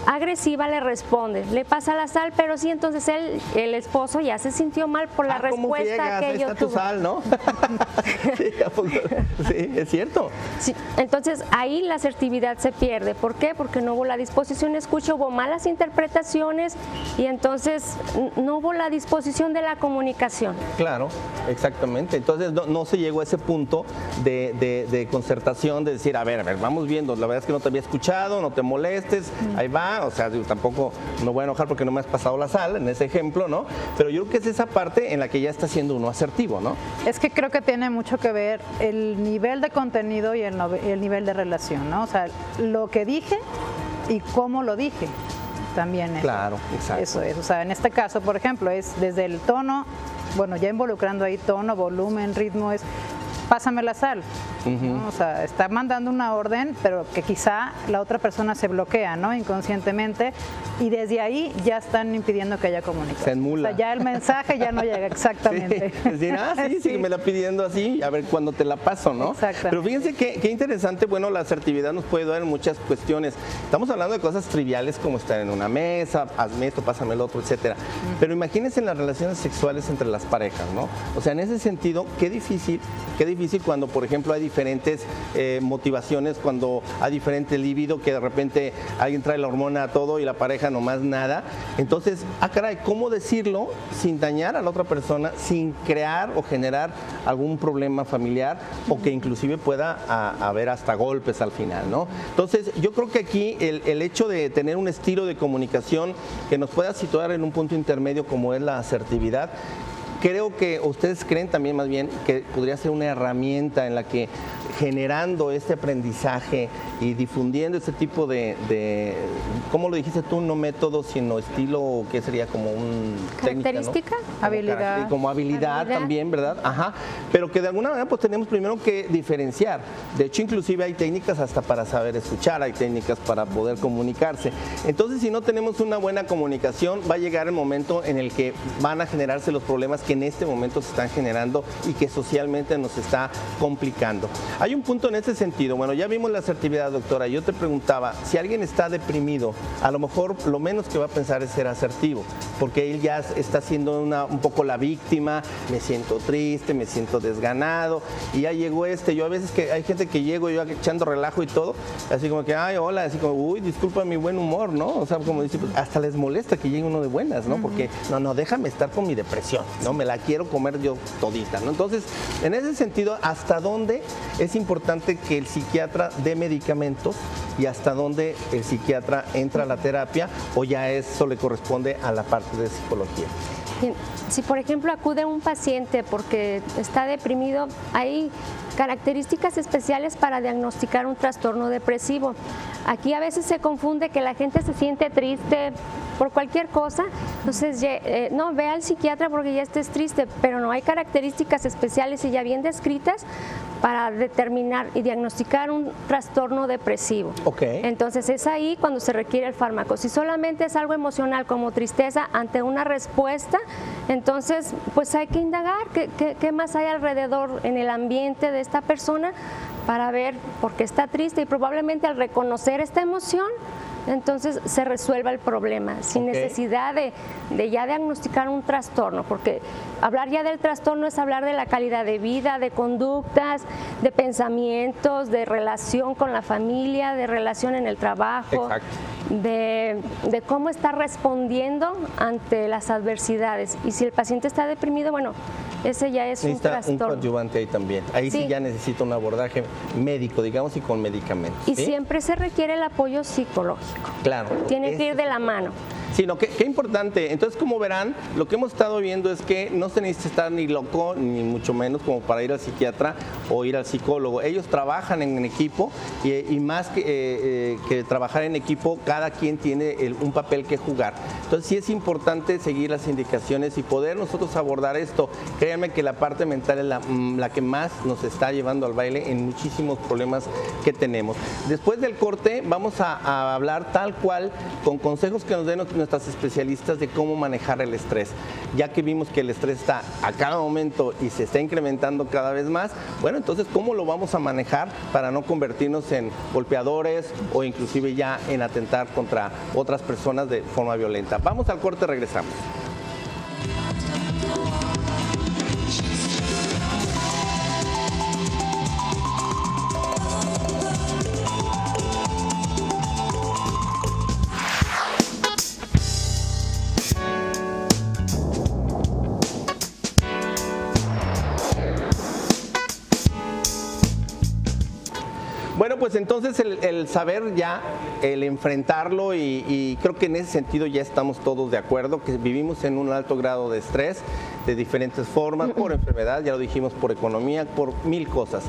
agresiva le responde, le pasa la sal, pero sí, entonces el esposo ya se sintió mal por la respuesta que yo tuve. Tu sal, ¿no? Sí, es cierto. Sí, entonces ahí la asertividad se pierde. ¿Por qué? Porque no hubo la disposición de escucha, hubo malas interpretaciones y entonces no hubo la disposición de la comunicación. Claro, exactamente. Entonces no se llegó a ese punto de concertación, de decir, a ver, vamos viendo, la verdad es que no te había escuchado, no te molestes, ahí va, o sea, digo, tampoco me voy a enojar porque no me has pasado la sal en ese ejemplo, ¿no? Pero yo creo que es esa parte en la que ya está siendo uno asertivo, ¿no? Es que creo que tiene mucho que ver el nivel de contenido y el nivel de relación, ¿no? O sea, lo que dije y cómo lo dije también. Claro, exacto. Eso es, o sea, en este caso, por ejemplo, es desde el tono, bueno, ya involucrando ahí tono, volumen, ritmo, es pásame la sal, ¿no? O sea, está mandando una orden, pero que quizá la otra persona se bloquea, ¿no? Inconscientemente, y desde ahí ya están impidiendo que haya comunicación. Se enmula. O sea, ya el mensaje ya no llega exactamente. Sí, es decir, sí, me la pidiendo así, a ver cuándo te la paso, ¿no? Exactamente. Pero fíjense qué interesante, bueno, la asertividad nos puede dar en muchas cuestiones. Estamos hablando de cosas triviales como estar en una mesa, hazme esto, pásame el otro, etcétera. Pero imagínense en las relaciones sexuales entre las parejas, ¿no? O sea, en ese sentido, qué difícil cuando, por ejemplo, hay diferentes motivaciones, cuando hay diferente libido, que de repente alguien trae la hormona a todo y la pareja nomás nada. Entonces, caray, ¿cómo decirlo sin dañar a la otra persona, sin crear o generar algún problema familiar o que inclusive pueda haber hasta golpes al final, ¿no? Entonces, yo creo que aquí el hecho de tener un estilo de comunicación que nos pueda situar en un punto intermedio como es la asertividad, creo que ustedes creen también más bien que podría ser una herramienta en la que generando este aprendizaje y difundiendo este tipo de ¿cómo lo dijiste tú? No método, sino estilo, ¿qué sería? Como un característica, ¿no? Habilidad. Como habilidad también, ¿verdad? Ajá. Pero que de alguna manera pues tenemos primero que diferenciar. De hecho, inclusive hay técnicas hasta para saber escuchar, hay técnicas para poder comunicarse. Entonces, si no tenemos una buena comunicación, va a llegar el momento en el que van a generarse los problemas que en este momento se están generando y que socialmente nos está complicando. Hay un punto en ese sentido, bueno, ya vimos la asertividad, doctora, yo te preguntaba, si alguien está deprimido, a lo mejor lo menos que va a pensar es ser asertivo, porque él ya está siendo un poco la víctima, me siento triste, me siento desganado, y ya llegó yo a veces que hay gente que llego yo echando relajo y todo, así como que, ay, hola, así como, uy, disculpa mi buen humor, ¿no? O sea, como dice, pues, hasta les molesta que llegue uno de buenas, ¿no? Porque, no, déjame estar con mi depresión, ¿no? Me la quiero comer yo todita, ¿no? Entonces, en ese sentido, ¿hasta dónde es importante que el psiquiatra dé medicamentos y hasta dónde el psiquiatra entra a la terapia o ya eso le corresponde a la parte de psicología? Bien, si por ejemplo acude un paciente porque está deprimido, hay características especiales para diagnosticar un trastorno depresivo. Aquí a veces se confunde que la gente se siente triste por cualquier cosa, entonces no, ve al psiquiatra porque ya estés triste, pero no, hay características especiales y ya bien descritas para determinar y diagnosticar un trastorno depresivo. Okay. Entonces es ahí cuando se requiere el fármaco. Si solamente es algo emocional como tristeza ante una respuesta, entonces pues hay que indagar qué más hay alrededor en el ambiente de esta persona para ver por qué está triste y probablemente al reconocer esta emoción, entonces se resuelva el problema sin necesidad de ya diagnosticar un trastorno, porque hablar ya del trastorno es hablar de la calidad de vida, de conductas, de pensamientos, de relación con la familia, de relación en el trabajo, de cómo está respondiendo ante las adversidades. Y si el paciente está deprimido, bueno, ese ya es un trastorno. Un coadyuvante ahí también. Ahí sí ya necesita un abordaje médico, digamos, y con medicamentos. Y siempre se requiere el apoyo psicológico. Claro. Tiene que ir de la mano. Sí, no, qué importante. Entonces, como verán, lo que hemos estado viendo es que no se necesita estar ni loco, ni mucho menos como para ir al psiquiatra o ir al psicólogo. Ellos trabajan en equipo y más que trabajar en equipo, cada quien tiene un papel que jugar. Entonces, sí es importante seguir las indicaciones y poder nosotros abordar esto. Créanme que la parte mental es la que más nos está llevando al baile en muchísimos problemas que tenemos. Después del corte, vamos a hablar tal cual con consejos que nos den nuestras especialistas de cómo manejar el estrés, ya que vimos que el estrés está a cada momento y se está incrementando cada vez más. Bueno, entonces, ¿cómo lo vamos a manejar para no convertirnos en golpeadores o inclusive ya en atentar contra otras personas de forma violenta? Vamos al corte, regresamos. Bueno, pues pues entonces el saber ya, el enfrentarlo y creo que en ese sentido ya estamos todos de acuerdo, que vivimos en un alto grado de estrés de diferentes formas, por enfermedad, ya lo dijimos, por economía, por mil cosas.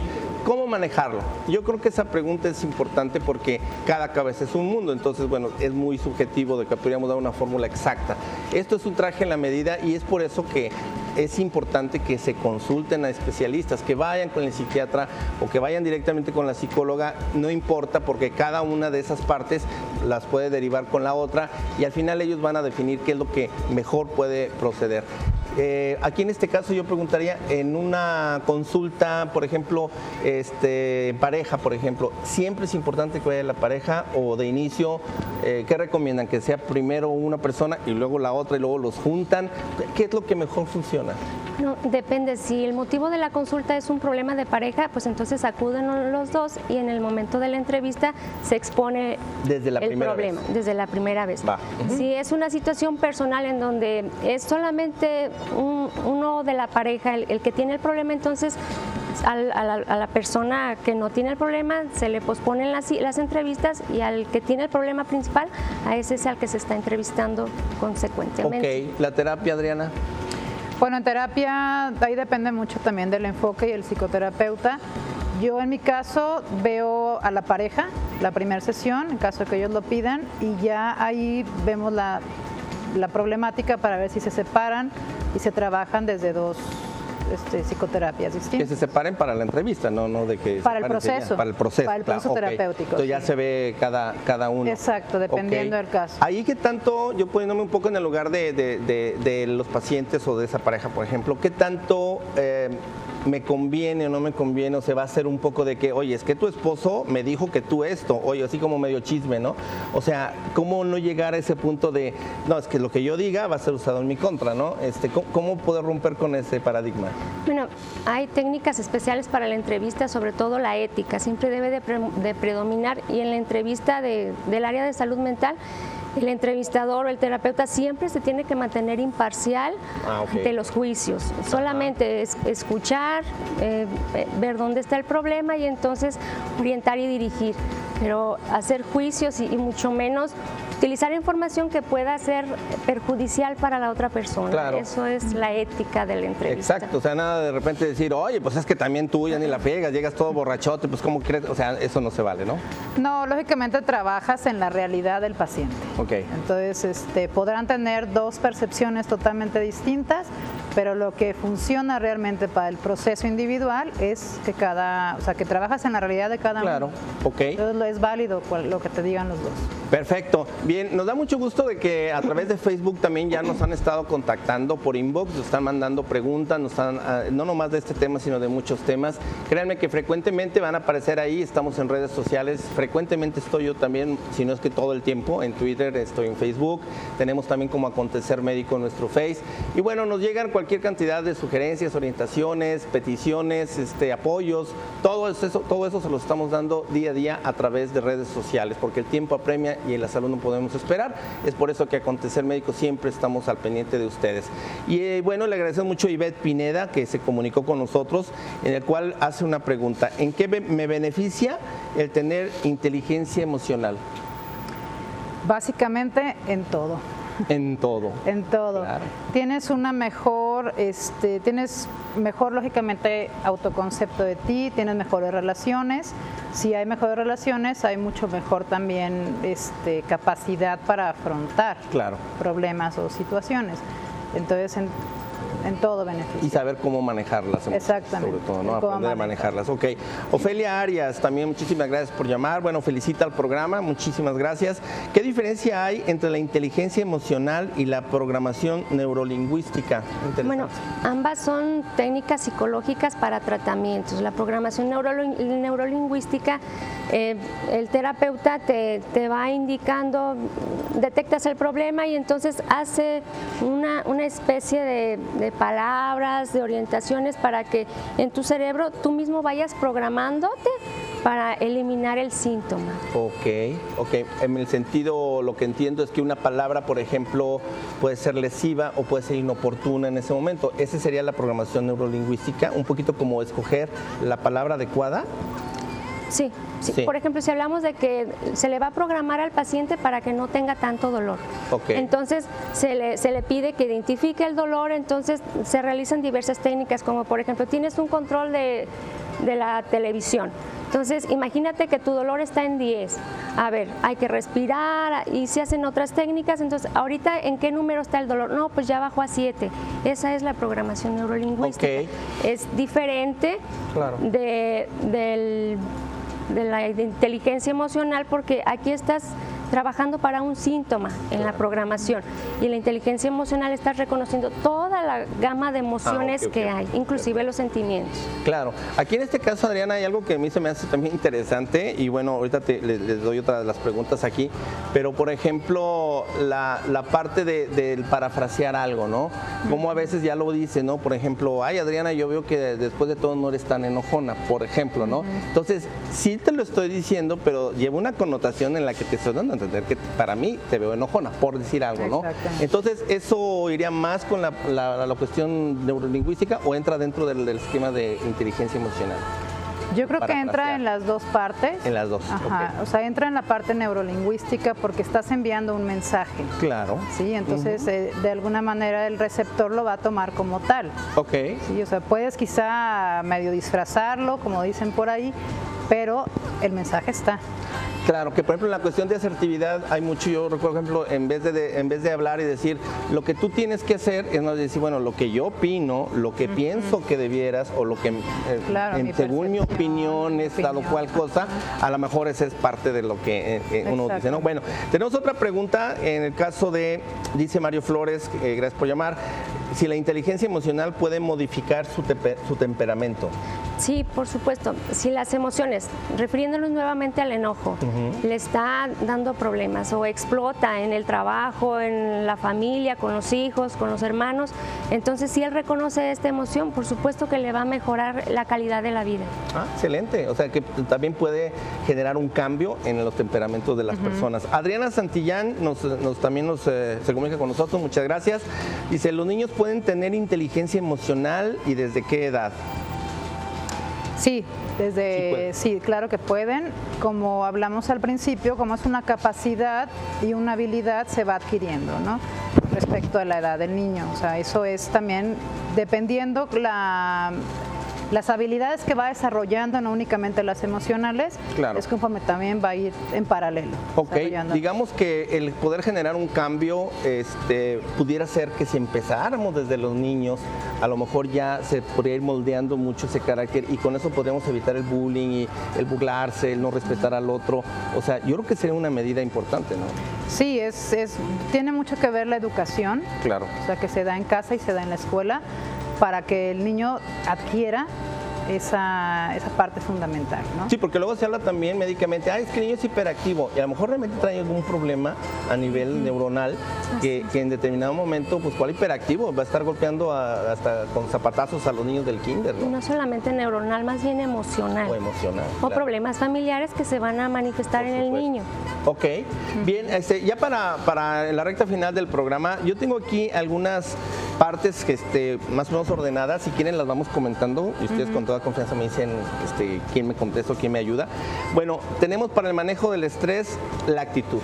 ¿Cómo manejarlo? Yo creo que esa pregunta es importante porque cada cabeza es un mundo, entonces, bueno, es muy subjetivo de que podríamos dar una fórmula exacta. Esto es un traje en la medida y es por eso que es importante que se consulten a especialistas, que vayan con el psiquiatra o que vayan directamente con la psicóloga, no importa, porque cada una de esas partes las puede derivar con la otra y al final ellos van a definir qué es lo que mejor puede proceder. Aquí en este caso yo preguntaría, en una consulta, por ejemplo, en pareja, por ejemplo, ¿siempre es importante que vaya la pareja o de inicio, qué recomiendan? ¿Que sea primero una persona y luego la otra y luego los juntan? ¿Qué es lo que mejor funciona? No, depende. Si el motivo de la consulta es un problema de pareja, pues entonces acuden los dos y en el momento de la entrevista se expone desde la el problema, desde la primera vez. Va. Si es una situación personal en donde es solamente uno de la pareja el que tiene el problema, entonces a la persona que no tiene el problema se le posponen las entrevistas y al que tiene el problema principal, a ese es al que se está entrevistando consecuentemente. Ok, ¿la terapia, Adriana? Bueno, en terapia ahí depende mucho también del enfoque y el psicoterapeuta. Yo en mi caso veo a la pareja la primera sesión, en caso de que ellos lo pidan, y ya ahí vemos la problemática para ver si se separan y se trabajan desde dos psicoterapias distintas. Que se separen para la entrevista, no de que para el proceso. Para el proceso. Para el proceso terapéutico. Entonces ya se ve cada uno. Exacto, dependiendo del caso. Ahí que tanto, yo poniéndome un poco en el lugar de los pacientes o de esa pareja, por ejemplo, ¿qué tanto me conviene o no me conviene, o se va a hacer un poco de que, oye, es que tu esposo me dijo que tú esto, oye, así como medio chisme, ¿no? O sea, ¿cómo no llegar a ese punto de, no, es que lo que yo diga va a ser usado en mi contra, ¿no? ¿Cómo poder romper con ese paradigma? Bueno, hay técnicas especiales para la entrevista, sobre todo la ética, siempre debe de predominar, y en la entrevista del área de salud mental, el entrevistador o el terapeuta siempre se tiene que mantener imparcial ante los juicios. Solamente es escuchar, ver dónde está el problema y entonces orientar y dirigir. Pero hacer juicios y mucho menos utilizar información que pueda ser perjudicial para la otra persona. Claro. Eso es la ética de la entrevista. Exacto, o sea, nada de repente decir, oye, pues es que también tú ya ni la pegas, llegas todo borrachote, pues ¿cómo crees? O sea, eso no se vale, ¿no? No, lógicamente trabajas en la realidad del paciente. Okay. Entonces, podrán tener dos percepciones totalmente distintas, pero lo que funciona realmente para el proceso individual es que que trabajas en la realidad de cada uno. Claro, ok. Entonces es válido lo que te digan los dos. Perfecto. Bien, nos da mucho gusto de que a través de Facebook también ya nos han estado contactando por inbox, nos están mandando preguntas, no nomás de este tema, sino de muchos temas. Créanme que frecuentemente van a aparecer ahí, estamos en redes sociales, frecuentemente estoy yo también, si no es que todo el tiempo, en Twitter, estoy en Facebook, tenemos también como Acontecer Médico en nuestro Face. Y bueno, nos llegan cualquier cantidad de sugerencias, orientaciones, peticiones, apoyos, todo eso se lo estamos dando día a día a través de redes sociales, porque el tiempo apremia y en la salud no podemos esperar. Es por eso que Acontecer Médico siempre estamos al pendiente de ustedes. Y bueno, le agradecemos mucho a Ivette Pineda, que se comunicó con nosotros, en el cual hace una pregunta: ¿en qué me beneficia el tener inteligencia emocional? Básicamente en todo. En todo. En todo. Claro. Tienes tienes mejor, lógicamente, autoconcepto de ti, tienes mejores relaciones. Si hay mejores relaciones, hay mucho mejor también capacidad para afrontar problemas o situaciones. Entonces, en todo beneficio. Y saber cómo manejarlas. Exactamente. Sobre todo, ¿no? Aprender a manejarlas. Ok. Ofelia Arias, también muchísimas gracias por llamar. Bueno, felicita al programa, muchísimas gracias. ¿Qué diferencia hay entre la inteligencia emocional y la programación neurolingüística? Bueno, ambas son técnicas psicológicas para tratamientos. La programación neurolingüística, el terapeuta te va indicando, detectas el problema y entonces hace una especie de palabras, de orientaciones para que en tu cerebro tú mismo vayas programándote para eliminar el síntoma. Ok. En el sentido, lo que entiendo es que una palabra, por ejemplo, puede ser lesiva o puede ser inoportuna en ese momento. ¿Esa sería la programación neurolingüística? Un poquito como escoger la palabra adecuada. Sí. Por ejemplo, si hablamos de que se le va a programar al paciente para que no tenga tanto dolor. Okay. Entonces, se le pide que identifique el dolor, entonces se realizan diversas técnicas, como por ejemplo, tienes un control de la televisión. Entonces, imagínate que tu dolor está en 10. A ver, hay que respirar y se hacen otras técnicas. Entonces, ahorita, ¿en qué número está el dolor? No, pues ya bajó a 7. Esa es la programación neurolingüística. Okay. Es diferente Claro. de la inteligencia emocional, porque aquí estás trabajando para un síntoma en la programación, y la inteligencia emocional estás reconociendo toda la gama de emociones que hay, inclusive los sentimientos. Claro. Aquí en este caso, Adriana, hay algo que a mí se me hace también interesante, y bueno, ahorita les doy otra de las preguntas aquí, pero por ejemplo, la parte del parafrasear algo, ¿no? Como a veces ya lo dice, ¿no? Por ejemplo, ay, Adriana, yo veo que después de todo no eres tan enojona, por ejemplo, ¿no? Entonces, sí te lo estoy diciendo, pero lleva una connotación en la que te estoy dando a entender que para mí te veo enojona, por decir algo, ¿no? Entonces, ¿eso iría más con la cuestión neurolingüística o entra dentro del esquema de inteligencia emocional? Yo creo que entra en las dos partes. En las dos. Ajá, Okay. O sea, entra en la parte neurolingüística porque estás enviando un mensaje. Claro. Sí, entonces de alguna manera el receptor lo va a tomar como tal. Ok. Sí, o sea, puedes quizá medio disfrazarlo, como dicen por ahí, pero el mensaje está. Claro, que por ejemplo en la cuestión de asertividad hay mucho, yo recuerdo, por ejemplo, en vez de hablar y decir lo que tú tienes que hacer, es más decir, bueno, lo que yo opino, lo que pienso que debieras, o lo que, según mi opinión es tal o cual cosa, a lo mejor esa es parte de lo que uno dice, ¿no? Bueno, tenemos otra pregunta en el caso de, dice Mario Flores, gracias por llamar, si la inteligencia emocional puede modificar su temperamento. Sí, por supuesto. Si las emociones, refiriéndonos nuevamente al enojo, le está dando problemas o explota en el trabajo, en la familia, con los hijos, con los hermanos, entonces si él reconoce esta emoción, por supuesto que le va a mejorar la calidad de la vida. Ah, excelente. O sea que también puede generar un cambio en los temperamentos de las personas. Adriana Santillán también se comunica con nosotros, muchas gracias. Dice, ¿los niños pueden tener inteligencia emocional y desde qué edad? Sí, sí, claro que pueden. Como hablamos al principio, como es una capacidad y una habilidad, se va adquiriendo, ¿no? Respecto a la edad del niño. O sea, eso es también dependiendo las habilidades que va desarrollando, no únicamente las emocionales, claro. Es conforme también va a ir en paralelo. Ok, digamos que el poder generar un cambio pudiera ser que si empezáramos desde los niños, a lo mejor ya se podría ir moldeando mucho ese carácter y con eso podríamos evitar el bullying y el burlarse, el no respetar al otro. O sea, yo creo que sería una medida importante, ¿no? Sí, tiene mucho que ver la educación, claro. O sea, que se da en casa y se da en la escuela, para que el niño adquiera esa parte fundamental, ¿no? Sí, porque luego se habla también médicamente, es que el niño es hiperactivo y a lo mejor realmente trae algún problema a nivel neuronal que en determinado momento, pues ¿cuál hiperactivo? Va a estar golpeando hasta con zapatazos a los niños del kinder, ¿no? No solamente neuronal, más bien emocional. O emocional. O claro. Problemas familiares que se van a manifestar en el niño. Ok, bien, ya para la recta final del programa, yo tengo aquí algunas partes que más o menos ordenadas, si quieren las vamos comentando y ustedes con toda confianza me dicen quién me contesta o quién me ayuda. Bueno, tenemos para el manejo del estrés la actitud.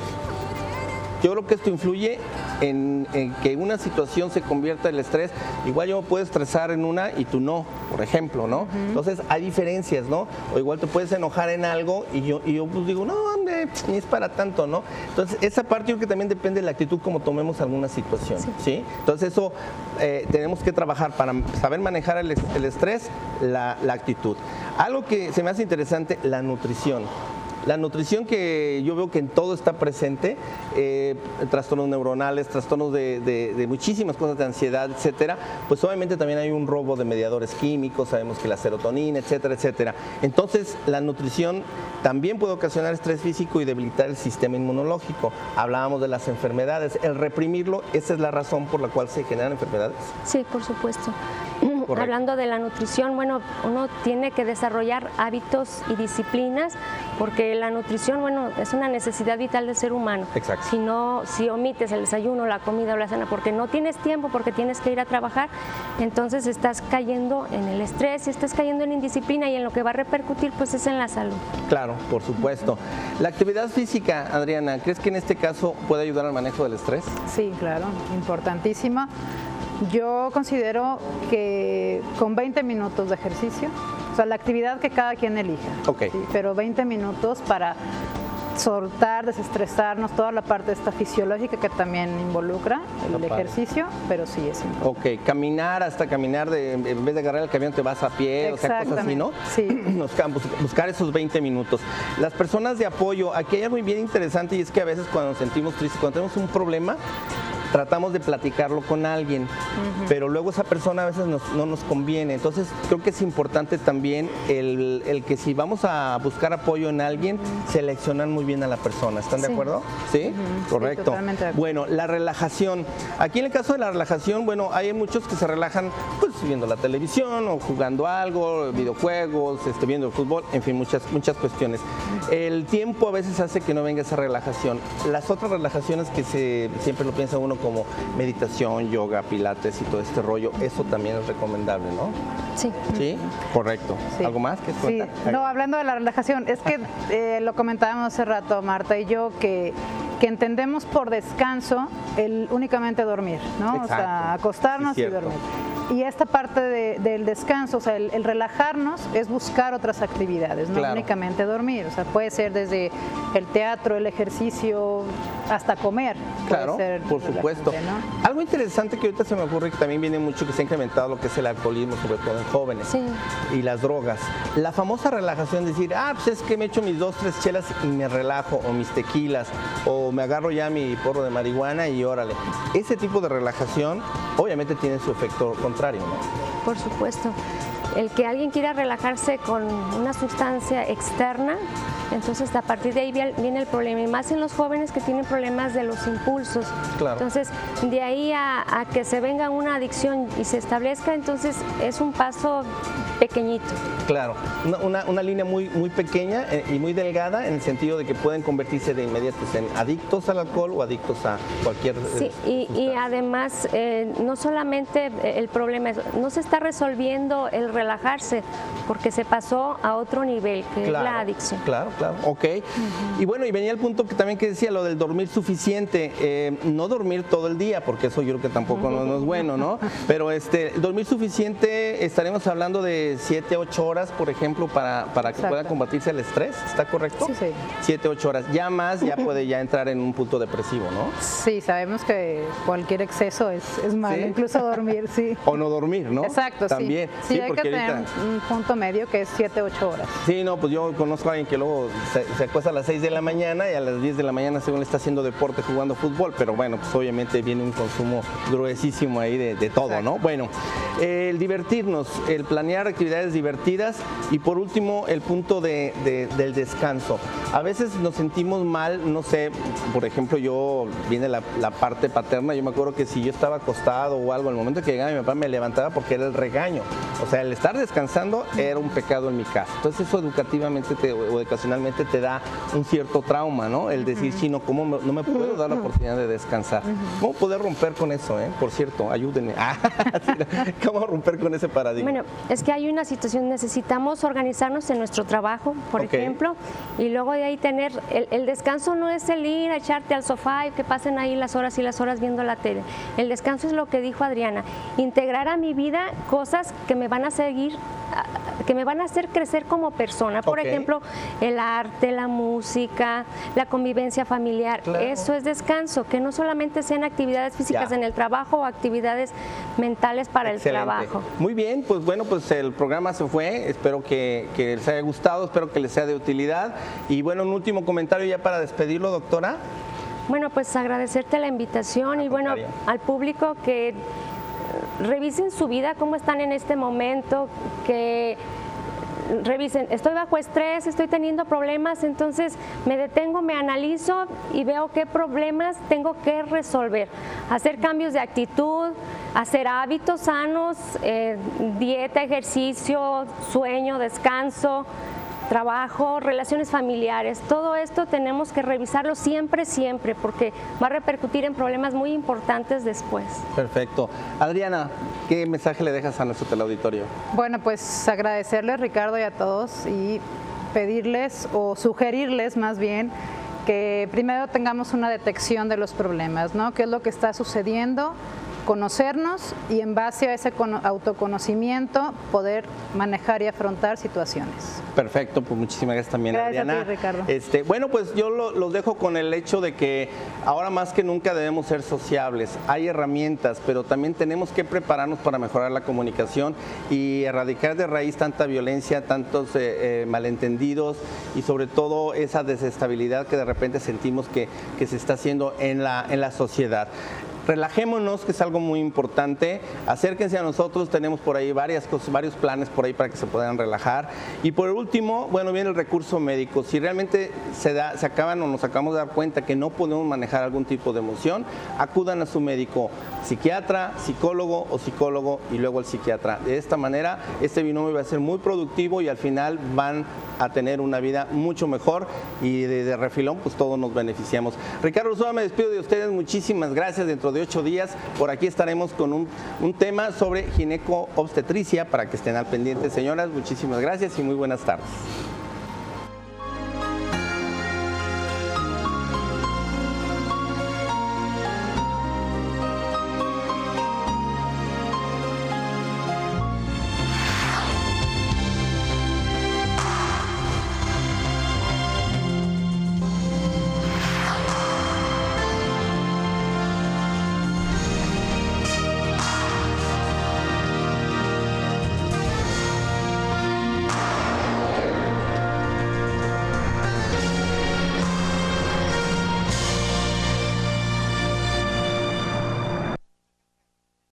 Yo creo que esto influye en que una situación se convierta en el estrés. Igual yo me puedo estresar en una y tú no, por ejemplo, ¿no? Entonces hay diferencias, ¿no? O igual te puedes enojar en algo y yo pues digo, no, hombre, ni es para tanto, ¿no? Entonces esa parte yo creo que también depende de la actitud como tomemos alguna situación, ¿sí? Entonces eso tenemos que trabajar para saber manejar el estrés, la actitud. Algo que se me hace interesante, la nutrición. La nutrición, que yo veo que en todo está presente, trastornos neuronales, trastornos de muchísimas cosas, de ansiedad, etcétera, pues obviamente también hay un robo de mediadores químicos, sabemos que la serotonina, etcétera, etcétera. Entonces, la nutrición también puede ocasionar estrés físico y debilitar el sistema inmunológico. Hablábamos de las enfermedades, el reprimirlo, esa es la razón por la cual se generan enfermedades. Sí, por supuesto. Correcto. Hablando de la nutrición, bueno, uno tiene que desarrollar hábitos y disciplinas porque la nutrición, bueno, es una necesidad vital del ser humano. Exacto. Si omites el desayuno, la comida o la cena, porque no tienes tiempo, porque tienes que ir a trabajar, entonces estás cayendo en el estrés, estás cayendo en indisciplina y en lo que va a repercutir pues es en la salud. Claro, por supuesto. La actividad física, Adriana, ¿crees que en este caso puede ayudar al manejo del estrés? Sí, claro, importantísima. Yo considero que con 20 minutos de ejercicio, o sea, la actividad que cada quien elija, Ok. ¿sí? Pero 20 minutos para soltar, desestresarnos, toda la parte esta fisiológica que también involucra el ejercicio, pero sí es importante. Ok, caminar, hasta caminar, en vez de agarrar el camión te vas a pie, o sea, cosas así, ¿no? Sí. Buscar esos 20 minutos. Las personas de apoyo, aquí hay algo bien interesante y es que a veces cuando nos sentimos tristes, cuando tenemos un problema, tratamos de platicarlo con alguien, pero luego esa persona a veces no nos conviene. Entonces creo que es importante también el que si vamos a buscar apoyo en alguien, seleccionan muy bien a la persona. ¿Están de acuerdo? ¿Sí? Correcto. Sí, totalmente de acuerdo. Bueno, la relajación. Aquí en el caso de la relajación, bueno, hay muchos que se relajan pues viendo la televisión o jugando algo, videojuegos, viendo el fútbol, en fin, muchas cuestiones. El tiempo a veces hace que no venga esa relajación. Las otras relajaciones que siempre lo piensa uno como meditación, yoga, pilates y todo este rollo, eso también es recomendable, ¿no? Sí. ¿Sí? Correcto. Sí. ¿Algo más que Sí, comentar? no, hablando de la relajación, es que lo comentábamos hace rato, Marta y yo, que entendemos por descanso únicamente dormir, ¿no? Exacto. O sea, acostarnos Sí, y cierto. dormir. Y esta parte del descanso, o sea, el relajarnos es buscar otras actividades, no Claro. únicamente dormir. O sea, puede ser desde el teatro, el ejercicio, hasta comer. Puede Claro, ser por supuesto. relajante, ¿no? Algo interesante que ahorita se me ocurre que también viene mucho, que se ha incrementado lo que es el alcoholismo, sobre todo en jóvenes, Sí. y las drogas. La famosa relajación, decir, pues es que me echo mis 2, 3 chelas y me relajo, o mis tequilas, o me agarro ya mi porro de marihuana y órale. Ese tipo de relajación obviamente tiene su efecto contrario, ¿no? Por supuesto. El que alguien quiera relajarse con una sustancia externa, entonces a partir de ahí viene el problema, y más en los jóvenes que tienen problemas de los impulsos. Claro. Entonces, de ahí a que se venga una adicción y se establezca, entonces es un paso pequeñito. Claro, una línea muy pequeña y muy delgada en el sentido de que pueden convertirse de inmediato en adictos al alcohol o adictos a cualquier Sí, y sustancia. además no solamente el problema, no se está resolviendo el relajarse porque se pasó a otro nivel, que es la adicción. Claro, ok. Y bueno, y venía el punto que también que decía, lo del dormir suficiente, no dormir todo el día, porque eso yo creo que tampoco no es bueno, ¿no? Pero dormir suficiente, estaremos hablando de 7, 8 horas, por ejemplo, para que Exacto. pueda combatirse el estrés, ¿está correcto? Sí, sí. 7, 8 horas. Ya más, ya puede ya entrar en un punto depresivo, ¿no? Sí, sabemos que cualquier exceso es malo, ¿Sí? incluso dormir, sí. O no dormir, ¿no? Exacto, También. sí. Sí, hay que porque tener ahorita... un punto medio que es 7, 8 horas. Sí, no, pues yo conozco a alguien que luego se acuesta a las 6 de la mañana y a las 10 de la mañana según le está haciendo deporte jugando fútbol, pero bueno, pues obviamente viene un consumo gruesísimo ahí de todo, Exacto. ¿no? Bueno, el divertirnos, el planear actividades divertidas y por último el punto del descanso. A veces nos sentimos mal, no sé, por ejemplo viene la parte paterna, yo me acuerdo que si yo estaba acostado o algo, al momento que llegaba mi papá me levantaba porque era el regaño, o sea, el estar descansando era un pecado en mi caso. Entonces eso educativamente o educacionalmente te da un cierto trauma, ¿no? El decir, sí, no, ¿cómo no me puedo dar la oportunidad de descansar? ¿Cómo poder romper con eso, Por cierto, ayúdenme. ¿Cómo romper con ese paradigma? Bueno, es que hay una situación, necesitamos organizarnos en nuestro trabajo, por Ok. ejemplo, y luego de ahí tener, el descanso no es el ir a echarte al sofá y que pasen ahí las horas y las horas viendo la tele. El descanso es lo que dijo Adriana, integrar a mi vida cosas que me van a que me van a hacer crecer como persona. Por Ok. ejemplo, el arte, la música, la convivencia familiar. Claro. Eso es descanso, que no solamente sean actividades físicas Ya. en el trabajo o actividades mentales para Excelente. el trabajo. Muy bien, pues bueno, pues el programa se fue, espero que les haya gustado, espero que les sea de utilidad y bueno, un último comentario ya para despedirlo, doctora. Bueno, pues agradecerte la invitación y bueno, contrario. al público que revisen su vida, cómo están en este momento, que revisen, estoy bajo estrés, estoy teniendo problemas, entonces me detengo, me analizo y veo qué problemas tengo que resolver. Hacer cambios de actitud, hacer hábitos sanos, dieta, ejercicio, sueño, descanso. trabajo, relaciones familiares, todo esto tenemos que revisarlo siempre, porque va a repercutir en problemas muy importantes después. Perfecto. Adriana, ¿qué mensaje le dejas a nuestro teleauditorio? Bueno, pues agradecerles, Ricardo, y a todos, y pedirles o sugerirles más bien que primero tengamos una detección de los problemas, ¿no? ¿Qué es lo que está sucediendo? Conocernos y en base a ese autoconocimiento poder manejar y afrontar situaciones. Perfecto, pues muchísimas gracias también, Adriana. Gracias a ti, Ricardo. Bueno, pues yo los dejo con el hecho de que ahora más que nunca debemos ser sociables. Hay herramientas, pero también tenemos que prepararnos para mejorar la comunicación y erradicar de raíz tanta violencia, tantos malentendidos y sobre todo esa desestabilidad que de repente sentimos que se está haciendo en la sociedad. Relajémonos, que es algo muy importante. Acérquense a nosotros, tenemos por ahí varias cosas, varios planes por ahí para que se puedan relajar. Y por último, bueno, viene el recurso médico. Si realmente se acaban o nos acabamos de dar cuenta que no podemos manejar algún tipo de emoción, acudan a su médico, psiquiatra, psicólogo o psicólogo y luego el psiquiatra. De esta manera, este binomio va a ser muy productivo y al final van a tener una vida mucho mejor y de refilón, pues todos nos beneficiamos. Ricardo Ursúa, me despido de ustedes. Muchísimas gracias. Dentro de 8 días, por aquí estaremos con un tema sobre gineco-obstetricia para que estén al pendiente. Señoras, muchísimas gracias y muy buenas tardes.